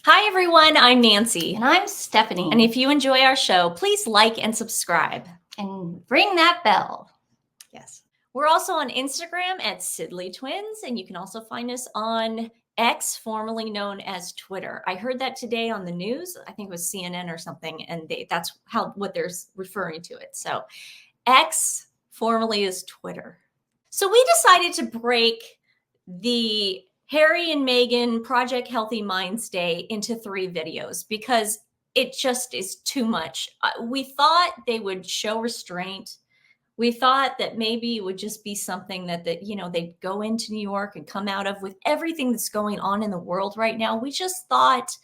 Hi, everyone. I'm Nancy. And I'm Stephanie. And if you enjoy our show, please like and subscribe. And ring that bell. Yes. We're also on Instagram at TWiN, and you can also find us on X, formerly known as Twitter. I heard that today on the news. I think it was CNN or something, and that's what they're referring to it. So X, formerly is Twitter. So we decided to break the Harry and Meghan Project Healthy Minds Day into 3 videos because it just is too much. We thought they would show restraint. We thought that maybe it would just be something that they'd go into New York and come out of with everything that's going on in the world right now. We just thought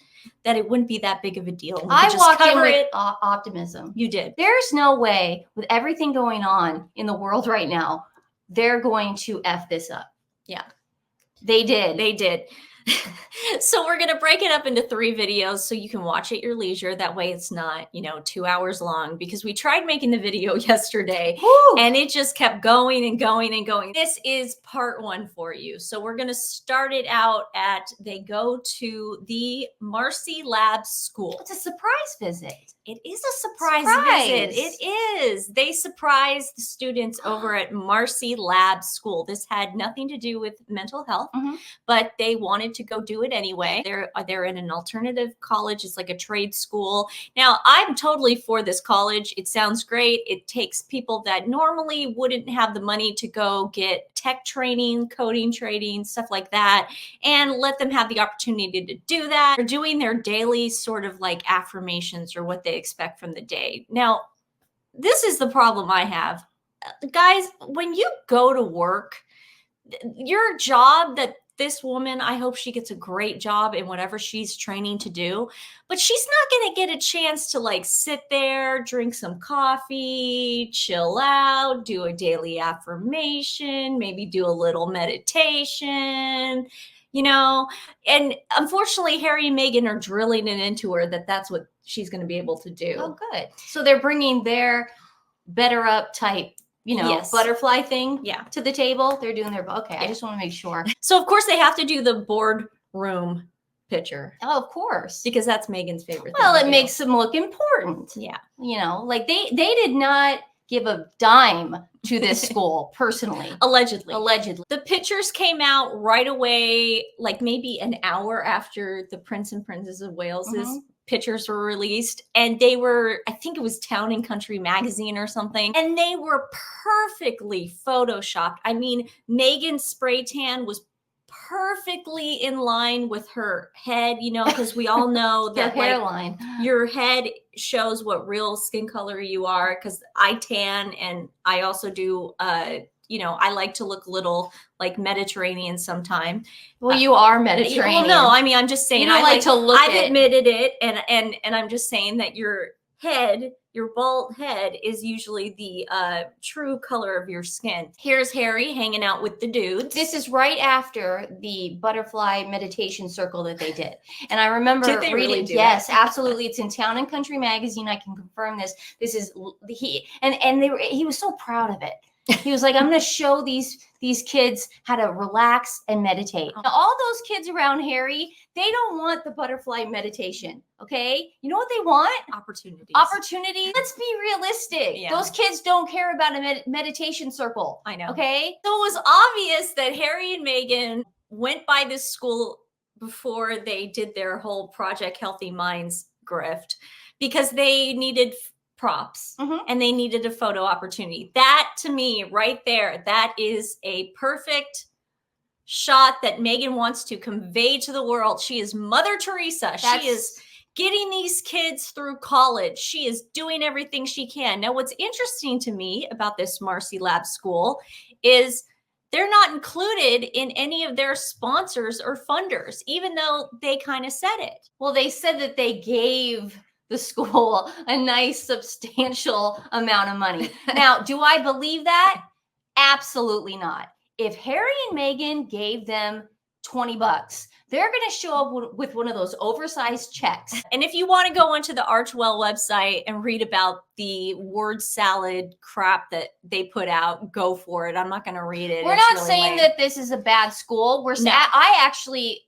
that it wouldn't be that big of a deal. I walked in with optimism. You did. There's no way, with everything going on in the world right now, they're going to F this up. Yeah. They did. They did. So we're going to break it up into 3 videos so you can watch at your leisure. That way it's not, 2 hours long, because we tried making the video yesterday. Woo! And it just kept going and going and going. This is part 1 for you. So we're going to start it out they go to the Marcy Labs school. It's a surprise visit. It is a surprise visit. It is. They surprised the students over at Marcy Labs school. This had nothing to do with mental health, but they wanted to go do it anyway. They're in an alternative college. It's like a trade school. Now, I'm totally for this college. It sounds great. It takes people that normally wouldn't have the money to go get tech training, coding training, stuff like that, and let them have the opportunity to do that. They're doing their daily sort of like affirmations or what they expect from the day. Now, this is the problem I have. Guys, when you go to work, your job, that this woman, I hope she gets a great job in whatever she's training to do, but she's not going to get a chance to sit there, drink some coffee, chill out, do a daily affirmation, maybe do a little meditation, and unfortunately, Harry and Meghan are drilling it into her that that's what she's going to be able to do. Oh, good. So they're bringing their better up type butterfly thing to the table. They're doing their, okay, I just want to make sure. So of course they have to do the boardroom picture. Oh, of course. Because that's Meghan's favorite thing. Well, it to makes them look important. Yeah. They did not give a dime to this school personally. Allegedly. The pictures came out right away, maybe an hour after the Prince and Princess of Wales's pictures were released, and they were, I think it was Town and Country magazine or something, and they were perfectly photoshopped. I mean, Meghan's spray tan was perfectly in line with her head, because we all know that hairline, your head shows what real skin color you are, because I tan, and I also do I like to look a little like Mediterranean sometime. Well, you are Mediterranean. Well, no, I mean, I'm just saying, I like to look. I've admitted it, and I'm just saying that your bald head is usually the true color of your skin. Here's Harry hanging out with the dudes. This is right after the butterfly meditation circle that they did. And I remember reading, really yes, absolutely. It's in Town and Country magazine. I can confirm this. This is he was so proud of it. He was like, I'm going to show these kids how to relax and meditate. Now, all those kids around Harry, they don't want the butterfly meditation. Okay. You know what they want? Opportunities. Let's be realistic. Yeah. Those kids don't care about a meditation circle. I know. Okay. So it was obvious that Harry and Meghan went by this school before they did their whole Project Healthy Minds grift, because they needed props and they needed a photo opportunity. That, to me, right there, that is a perfect shot that Meghan wants to convey to the world. She is Mother Teresa. She is getting these kids through college. She is doing everything she can. Now, what's interesting to me about this Marcy Labs school is they're not included in any of their sponsors or funders, even though they kind of said it. Well, they said that they gave the school a nice substantial amount of money. Now, do I believe that? Absolutely not. If Harry and Meghan gave them $20. They're going to show up with one of those oversized checks. And if you want to go onto the Archwell website and read about the word salad crap that they put out, go for it. I'm not going to read it. We're not saying that this is a bad school. I actually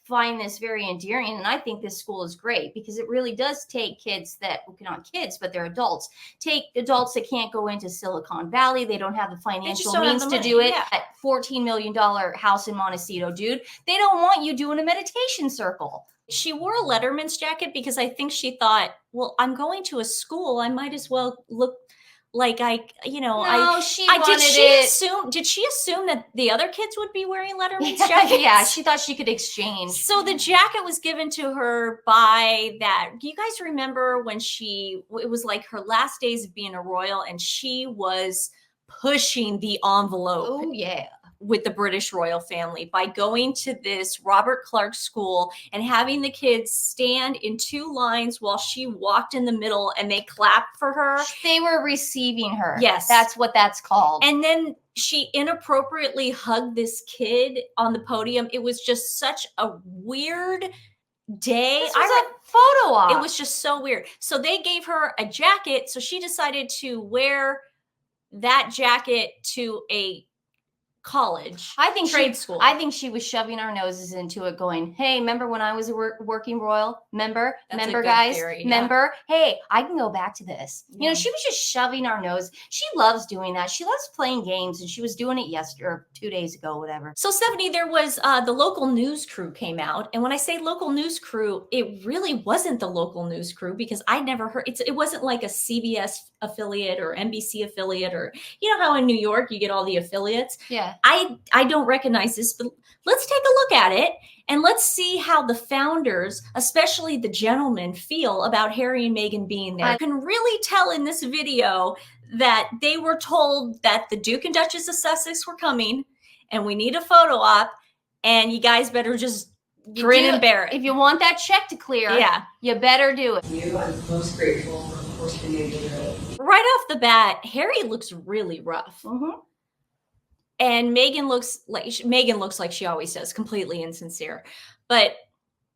find this very endearing, and I think this school is great because it really does take kids that, not kids, but they're adults. Take adults that can't go into Silicon Valley. They don't have the financial means to do it. At $14 million house in Montecito, dude. They don't want you doing a meditation circle. She wore a Letterman's jacket because I think she thought, well, I'm going to a school. I might as well look like did she assume that the other kids would be wearing Letterman's jackets? Yeah, she thought she could exchange. So the jacket was given to her by that. Do you guys remember when it was like her last days of being a royal and she was pushing the envelope? Oh, yeah. With the British royal family by going to this Robert Clark school and having the kids stand in 2 lines while she walked in the middle and they clapped for her. They were receiving her. Yes. That's what that's called. And then she inappropriately hugged this kid on the podium. It was just such a weird day. This was a photo op. It was just so weird. So they gave her a jacket. So she decided to wear that jacket to a college, trade school. I think she was shoving our noses into it, going, "Hey, remember when I was a working royal? Remember guys? Theory, remember? Hey, I can go back to this." Yeah. You know, she was just shoving our nose. She loves doing that. She loves playing games, and she was doing it yesterday or 2 days ago, whatever. So, Stephanie, there was the local news crew came out, and when I say local news crew, it really wasn't the local news crew because I never heard it wasn't like a CBS affiliate or NBC affiliate, or you know how in New York you get all the affiliates. Yeah. I don't recognize this, but let's take a look at it and let's see how the founders, especially the gentlemen, feel about Harry and Meghan being there. I can really tell in this video that they were told that the Duke and Duchess of Sussex were coming and we need a photo op and you guys better just grin and bear it. If you want that check to clear, you better do it. I'm most grateful for being able to. Right off the bat, Harry looks really rough. Mm-hmm. And Meghan looks like she always does, completely insincere. But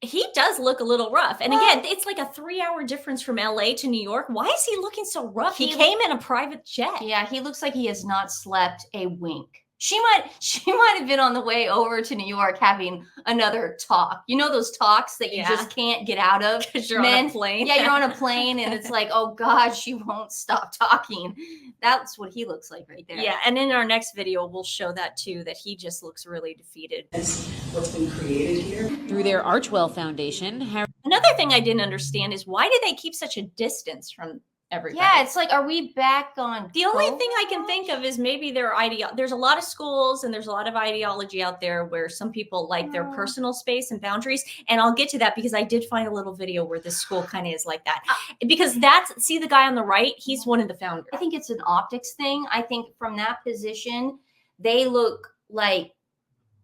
he does look a little rough. And again, it's like a 3-hour difference from LA to New York. Why is he looking so rough? He came in a private jet. Yeah, he looks like he has not slept a wink. She might have been on the way over to New York having another talk. You know those talks that you just can't get out of? Because you're on a plane. Yeah, you're on a plane and it's like, oh God, she won't stop talking. That's what he looks like right there. Yeah, and in our next video, we'll show that too, that he just looks really defeated. That's what's been created here. Through their Archwell Foundation, Another thing I didn't understand is why do they keep such a distance from everybody? Yeah, it's like, are we back on? The only thing I can think of is maybe there's a lot of schools and there's a lot of ideology out there where some people like their personal space and boundaries. And I'll get to that because I did find a little video where this school kind of is like that. Because see the guy on the right, he's one of the founders. I think it's an optics thing. I think from that position, they look like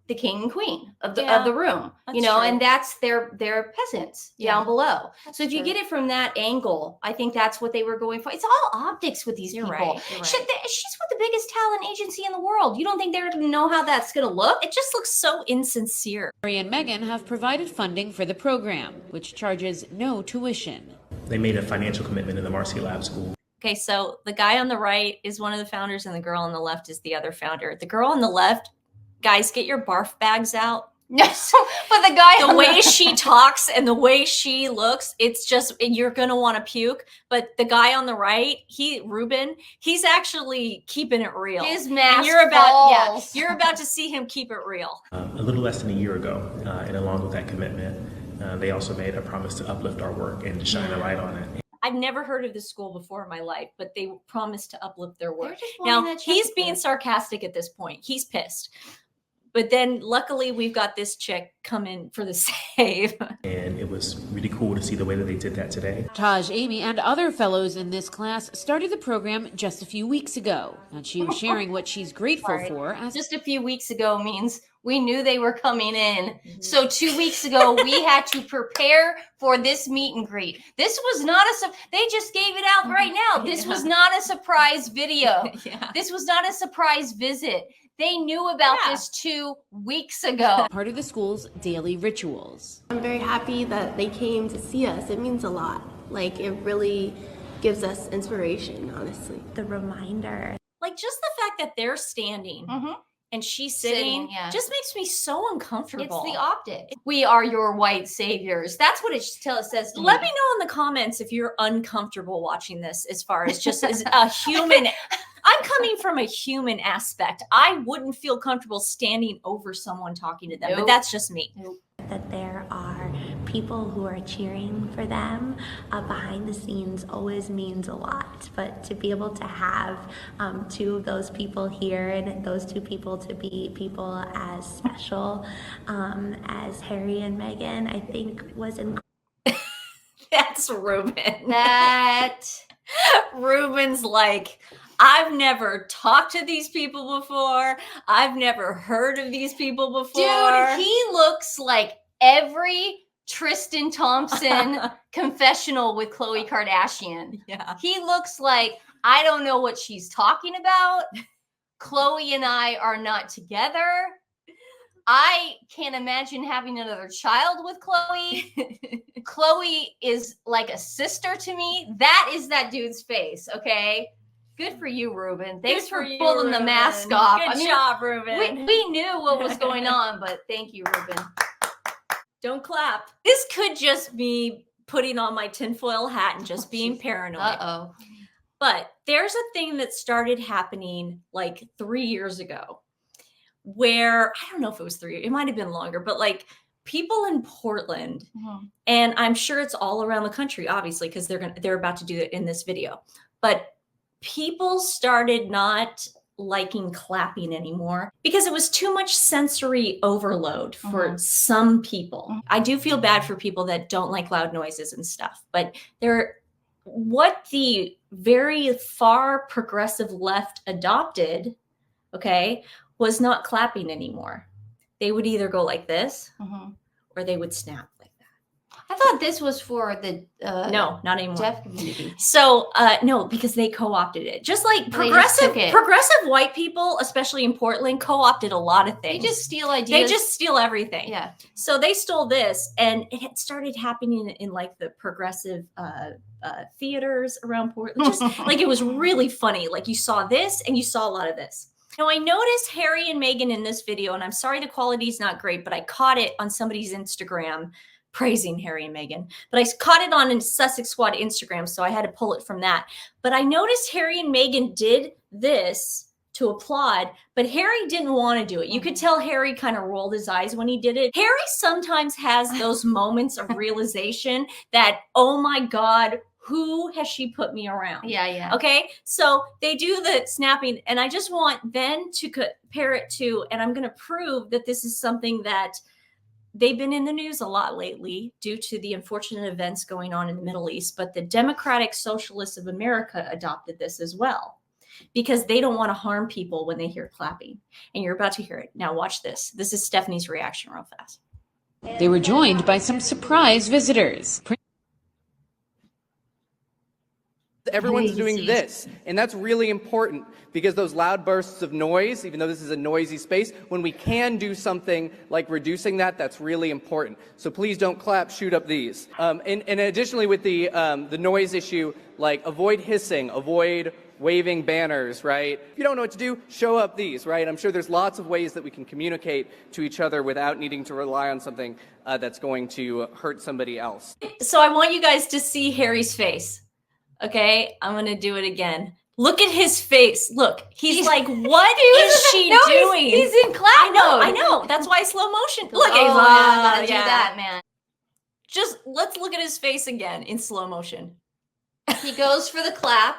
the king and queen of the room, you know, and that's their peasants down below. So if you get it from that angle, I think that's what they were going for. It's all optics with these people. Right. She's with the biggest talent agency in the world. You don't think they're going to know how that's going to look? It just looks so insincere. Harry and Meghan have provided funding for the program, which charges no tuition. They made a financial commitment in the Marcy Lab School. Okay, so the guy on the right is one of the founders and the girl on the left is the other founder. The girl on the left, guys, get your barf bags out. Yes, but the way she talks and the way she looks, it's just, you're going to want to puke. But the guy on the right, Ruben, he's actually keeping it real. His mask you're falls. You're about to see him keep it real. A little less than a year ago, and along with that commitment, they also made a promise to uplift our work and to shine a light on it. I've never heard of this school before in my life, but they promised to uplift their work. Now, he's being sarcastic at this point. He's pissed. But then luckily we've got this chick come in for the save. And it was really cool to see the way that they did that today. Taj, Amy, and other fellows in this class started the program just a few weeks ago. And she was sharing what she's grateful for. Just a few weeks ago means we knew they were coming in. So 2 weeks ago, we had to prepare for this meet and greet. This was not they just gave it out right now. This was not a surprise video. This was not a surprise visit. They knew about this 2 weeks ago. Part of the school's daily rituals. I'm very happy that they came to see us. It means a lot. Like, it really gives us inspiration, honestly. The reminder. Like, just the fact that they're standing and she's sitting just makes me so uncomfortable. It's the optic. We are your white saviors. That's what it says to me. Let me know in the comments if you're uncomfortable watching this, as far as just as a human. I'm coming from a human aspect. I wouldn't feel comfortable standing over someone talking to them, but that's just me. That there are people who are cheering for them behind the scenes always means a lot. But to be able to have two of those people here, and those two people to be people as special as Harry and Meghan, I think was incredible. That's Ruben. That Ruben's like, I've never talked to these people before. I've never heard of these people before. dude, he looks like every Tristan Thompson confessional with Khloe Kardashian. Yeah. He looks like, I don't know what she's talking about. Khloe and I are not together. I can't imagine having another child with Khloe. Khloe is like a sister to me. That is that dude's face, okay? Good for you, Ruben. Thanks for pulling the mask off. Good job, Ruben. We knew what was going on, but thank you, Ruben. Don't clap. This could just be putting on my tinfoil hat and just being paranoid. Uh-oh. But there's a thing that started happening like 3 years ago where, I don't know if it was 3, it might have been longer, but like people in Portland, and I'm sure it's all around the country, obviously, because they're about to do it in this video. But people started not liking clapping anymore because it was too much sensory overload for some people. I do feel bad for people that don't like loud noises and stuff, but what the very far progressive left adopted, was not clapping anymore. They would either go like this or they would snap like that. I thought this was for the no, not anymore. deaf community. So no, because they co-opted it. Just like progressive white people, especially in Portland, co-opted a lot of things. They just steal ideas. They just steal everything. Yeah. So they stole this, and it had started happening in like the progressive theaters around Portland. Just like, it was really funny. Like, you saw this and you saw a lot of this. Now, I noticed Harry and Meghan in this video, and I'm sorry the quality is not great, but I caught it on somebody's Instagram praising Harry and Meghan. But I caught it on Sussex Squad Instagram, so I had to pull it from that. But I noticed Harry and Meghan did this to applaud, but Harry didn't want to do it. You could tell Harry kind of rolled his eyes when he did it. Harry sometimes has those moments of realization that, oh my God, who has she put me around? Yeah. Okay. So they do the snapping, and I just want Ben to compare it to, and I'm going to prove that this is something that they've been in the news a lot lately due to the unfortunate events going on in the Middle East, but the Democratic Socialists of America adopted this as well because they don't want to harm people when they hear clapping. And you're about to hear it. Now watch this. This is Stephanie's reaction real fast. They were joined by some surprise visitors. Everyone's doing this, and that's really important because those loud bursts of noise, even though this is a noisy space, when we can do something like reducing that, that's really important. So please don't clap, shoot up these. And additionally, with the noise issue, like avoid hissing, avoid waving banners, right? If you don't know what to do, show up these, right? I'm sure there's lots of ways that we can communicate to each other without needing to rely on something that's going to hurt somebody else. So I want you guys to see Harry's face. Okay, I'm going to do it again. Look at his face. Look, he's like, what is she doing? He's in clap mode. I know. That's why slow motion. Look at him. I gotta do that, man. Just let's look at his face again in slow motion. He goes for the clap.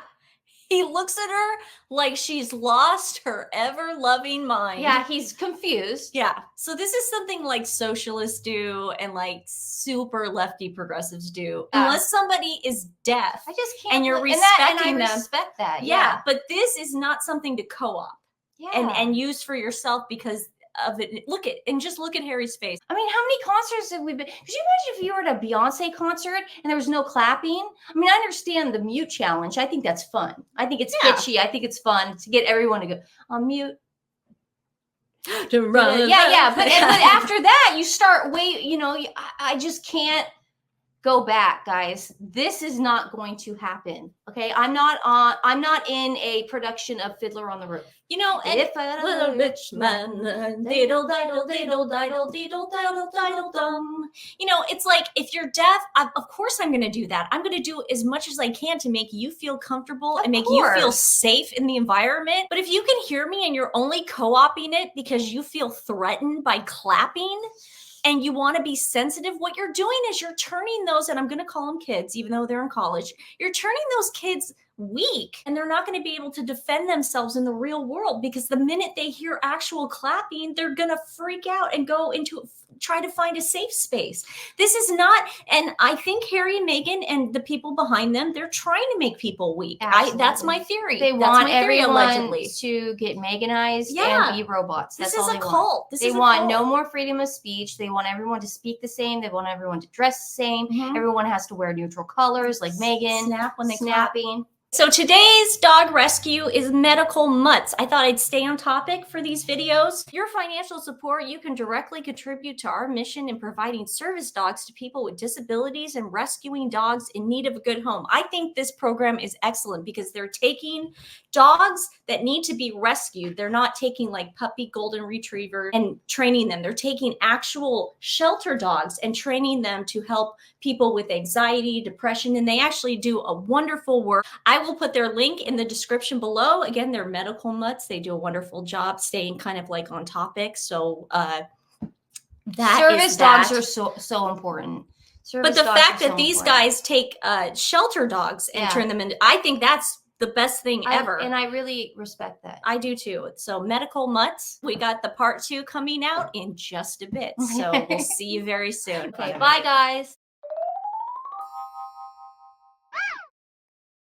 He looks at her like she's lost her ever-loving mind. Yeah, he's confused. Yeah. So this is something like socialists do and like super lefty progressives do. Unless somebody is deaf. I just can't. And you're respecting them. I respect that. Yeah. But this is not something to co-op Yeah. and use for yourself because of it. Look at Harry's face. I mean, how many concerts have we been? Could you imagine if you were at a Beyonce concert and there was no clapping? I mean, I understand the mute challenge. I think that's fun. I think it's kitschy. I think it's fun to get everyone to go on mute. To run. Yeah. But after that, you start I just can't go back, guys. This is not going to happen. Okay. I'm not in a production of Fiddler on the Roof. You know, and If a little rich man, diddle diddle diddle diddle diddle diddle diddle dum. You know, it's like if you're deaf, of course I'm going to do that. I'm going to do as much as I can to make you feel comfortable and make you feel safe in the environment. But if you can hear me and you're only co-opting it because you feel threatened by clapping and you want to be sensitive, what you're doing is you're turning those, and I'm going to call them kids, even though they're in college, you're turning those kids weak, and they're not going to be able to defend themselves in the real world, because the minute they hear actual clapping, they're going to freak out and go into try to find a safe space. This is not, and I think Harry and Meghan and the people behind them, they're trying to make people weak. That's my theory. They want everyone allegedly to get Meghanized and be robots. This is a cult. They want no more freedom of speech. They want everyone to speak the same. They want everyone to dress the same. Everyone has to wear neutral colors like Meghan. Snap when they snapping. So today's dog rescue is medical mutts. I thought I'd stay on topic for these videos. Your financial support, you can directly contribute to our mission in providing service dogs to people with disabilities and rescuing dogs in need of a good home. I think this program is excellent because they're taking dogs that need to be rescued. They're not taking like puppy golden retriever and training them. They're taking actual shelter dogs and training them to help people with anxiety, depression, and they actually do a wonderful work. I will put their link in the description below. Again, they're medical mutts. They do a wonderful job staying kind of like on topic. So service dogs are so important. But the fact that these guys take shelter dogs and turn them into, I think that's the best thing ever. And I really respect that. I do too. So medical mutts, we got the part 2 coming out in just a bit. So we'll see you very soon. Okay, bye guys.